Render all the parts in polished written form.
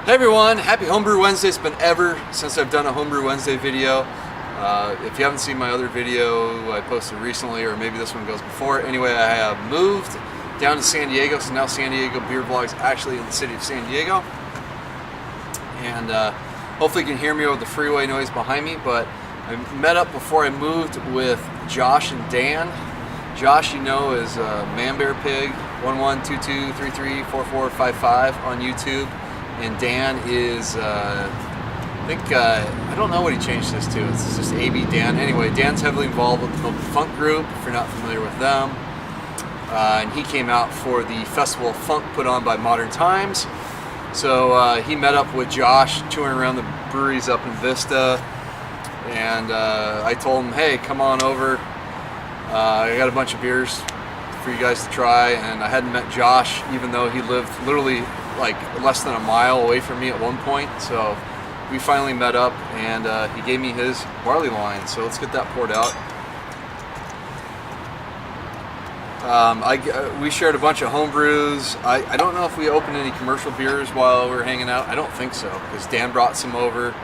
Hey everyone, happy Homebrew Wednesday. It's been ever since I've done a Homebrew Wednesday video. If you haven't seen my other video I posted recently, or maybe this one goes before. Anyway, I have moved down to San Diego, so now San Diego Beer Vlog's actually in the city of San Diego. And hopefully you can hear me over the freeway noise behind me, but I met up before I moved with Josh and Dan. Josh, you know, is Man Bear Pig 1122334455 on YouTube. And Dan is, I think, I don't know what he changed this to. It's just AB Dan. Anyway, Dan's heavily involved with the Milk Funk group, if you're not familiar with them. And he came out for the Festival of Funk put on by Modern Times. So he met up with Josh, touring around the breweries up in Vista. And I told him, hey, come on over. I got a bunch of beers for you guys to try. And I hadn't met Josh, even though he lived literally like less than a mile away from me at one point. So we finally met up, and he gave me his barley wine. So let's get that poured out. We shared a bunch of home brews. I don't know if we opened any commercial beers while we were hanging out. I don't think so, because Dan brought some over,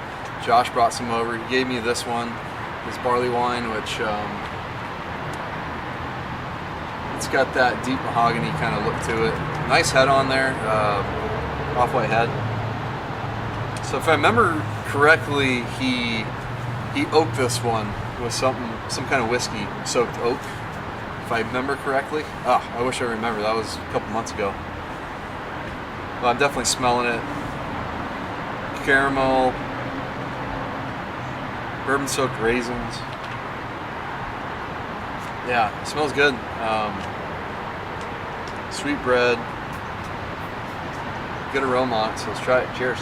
Josh brought some over. He gave me this one, his barley wine, which it's got that deep mahogany kind of look to it. Nice head on there, off-white head. So if I remember correctly, he oaked this one with some kind of whiskey soaked oak. If I remember correctly. Oh, I wish I remember. That was a couple months ago. Well, I'm definitely smelling it. Caramel, bourbon soaked raisins. Yeah, it smells good. Sweet bread. Good aroma on it, so let's try it. Cheers.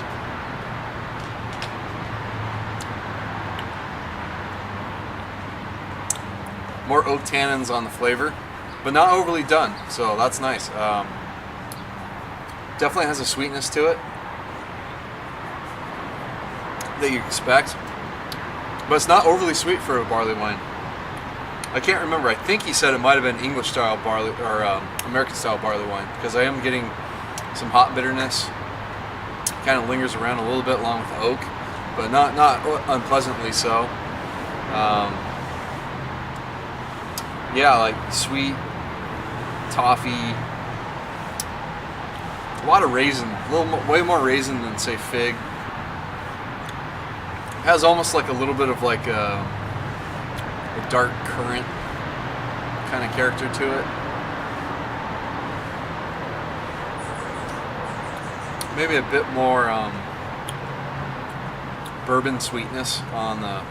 More oak tannins on the flavor, but not overly done, so that's nice. Definitely has a sweetness to it that you expect, but it's not overly sweet for a barley wine. I can't remember. I think he said it might have been English style barley or American style barley wine, because I am getting some hot bitterness. Kind of lingers around a little bit along with the oak, but not unpleasantly so. Yeah, like sweet toffee, a lot of raisin, way more raisin than say fig. It has almost like a little bit of like a dark currant kind of character to it. Maybe a bit more bourbon sweetness on the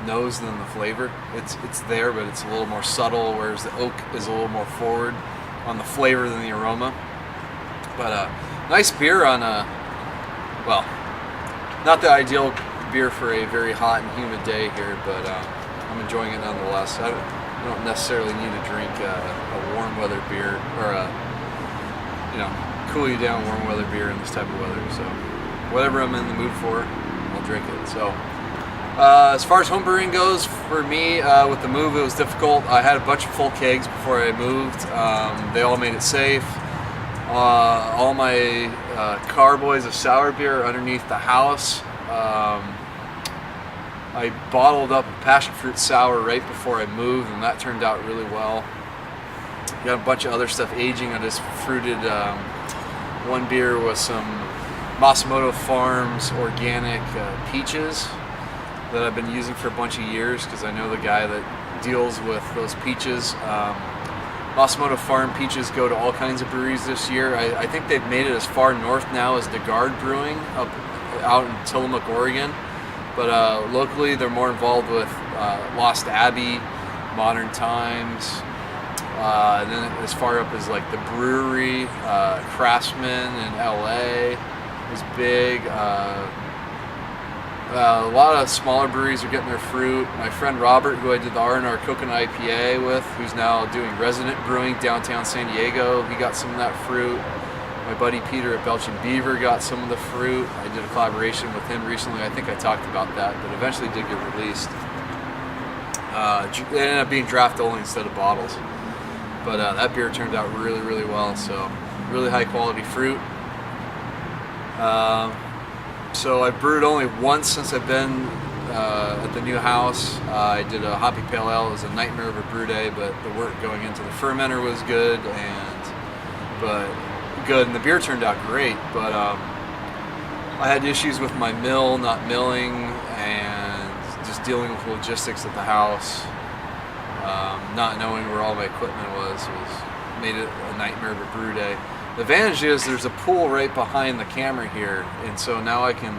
nose than the flavor. It's there, but it's a little more subtle, whereas the oak is a little more forward on the flavor than the aroma. But nice beer on a, well, not the ideal beer for a very hot and humid day here, but I'm enjoying it nonetheless. I don't necessarily need to drink a warm weather beer, or a, cool you down warm weather beer in this type of weather. So whatever I'm in the mood for, I'll drink it. So as far as homebrewing goes, for me, with the move, it was difficult. I had a bunch of full kegs before I moved. They all made it safe. All my carboys of sour beer are underneath the house. I bottled up a passion fruit sour right before I moved, and that turned out really well. Got a bunch of other stuff aging. I just fruited one beer with some Masamoto Farms organic peaches that I've been using for a bunch of years, because I know the guy that deals with those peaches. Masamoto Farm peaches go to all kinds of breweries this year. I think they've made it as far north now as DeGard Brewing out in Tillamook, Oregon. But locally, they're more involved with Lost Abbey, Modern Times, and then as far up as like the brewery, Craftsman in LA is big. A lot of smaller breweries are getting their fruit. My friend Robert, who I did the R&R Coconut IPA with, who's now doing Resident Brewing downtown San Diego, he got some of that fruit. My buddy Peter at Belgian Beaver got some of the fruit. I did a collaboration with him recently. I think I talked about that, but eventually did get released. It ended up being draft only instead of bottles. But that beer turned out really, really well. So really high quality fruit. So I've brewed only once since I've been at the new house. I did a hoppy pale ale. It was a nightmare of a brew day, but the work going into the fermenter was good, and the beer turned out great. But I had issues with my mill not milling, and just dealing with logistics at the house. Not knowing where all my equipment was made it a nightmare of a brew day. The advantage is there's a pool right behind the camera here, and so now I can,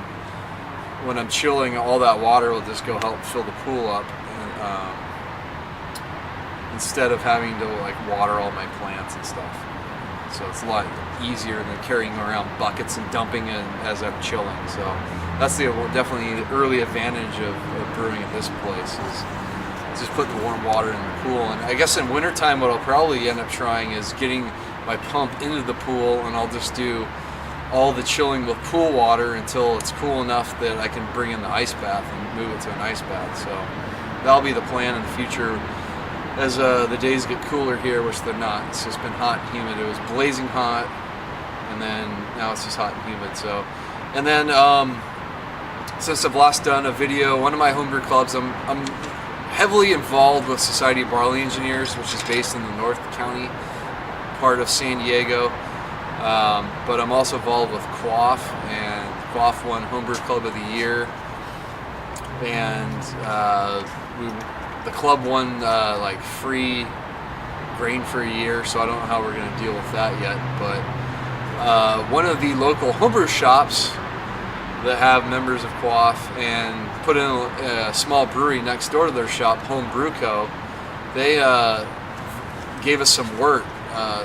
when I'm chilling, all that water will just go help fill the pool up, and, instead of having to like water all my plants and stuff. So it's a lot easier than carrying around buckets and dumping it as I'm chilling. So that's definitely the early advantage of brewing at this place, is just putting the warm water in the pool. And I guess in wintertime what I'll probably end up trying is getting my pump into the pool, and I'll just do all the chilling with pool water until it's cool enough that I can bring in the ice bath and move it to an ice bath. So that'll be the plan in the future as the days get cooler here, which they're not. It's just been hot and humid. It was blazing hot, and then now it's just hot and humid. So, and then since I've last done a video, one of my homebrew clubs, I'm heavily involved with Society of Barley Engineers, which is based in the North County part of San Diego. But I'm also involved with Quaff, and Quaff won Homebrew Club of the Year, and the club won like free grain for a year, so I don't know how we're going to deal with that yet. But one of the local homebrew shops that have members of Quaff and put in a small brewery next door to their shop, Homebrew Co., they gave us some wort,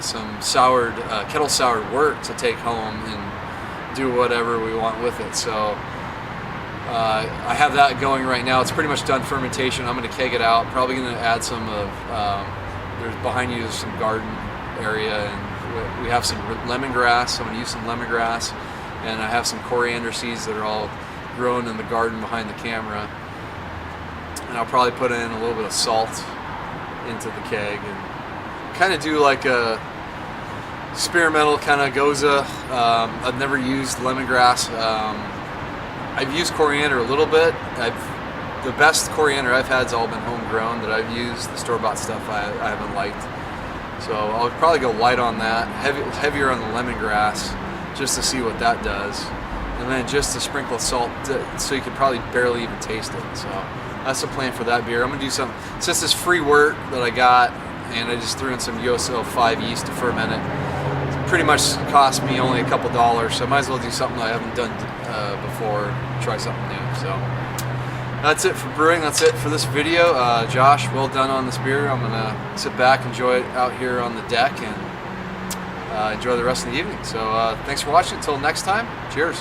some soured, kettle soured wort to take home and do whatever we want with it. So I have that going right now. It's pretty much done fermentation. I'm going to keg it out. Probably going to add some of, there's behind you, there's some garden area, and we have some lemongrass. I'm going to use some lemongrass, and I have some coriander seeds that are all grown in the garden behind the camera. And I'll probably put in a little bit of salt into the keg and kind of do like a experimental kind of goza. I've never used lemongrass. I've used coriander a little bit. The best coriander I've had has all been homegrown that I've used. The store-bought stuff I haven't liked. So I'll probably go light on that, heavier on the lemongrass, just to see what that does. And then just to sprinkle salt so you can probably barely even taste it. So that's the plan for that beer. I'm going to do some, since this free wort that I got, and I just threw in some Yoso 5 yeast to ferment it, pretty much cost me only a couple dollars, so I might as well do something I haven't done before, try something new. So that's it for brewing. That's it for this video. Josh, well done on this beer. I'm gonna sit back, enjoy it out here on the deck, and enjoy the rest of the evening. So thanks for watching. Until next time, cheers.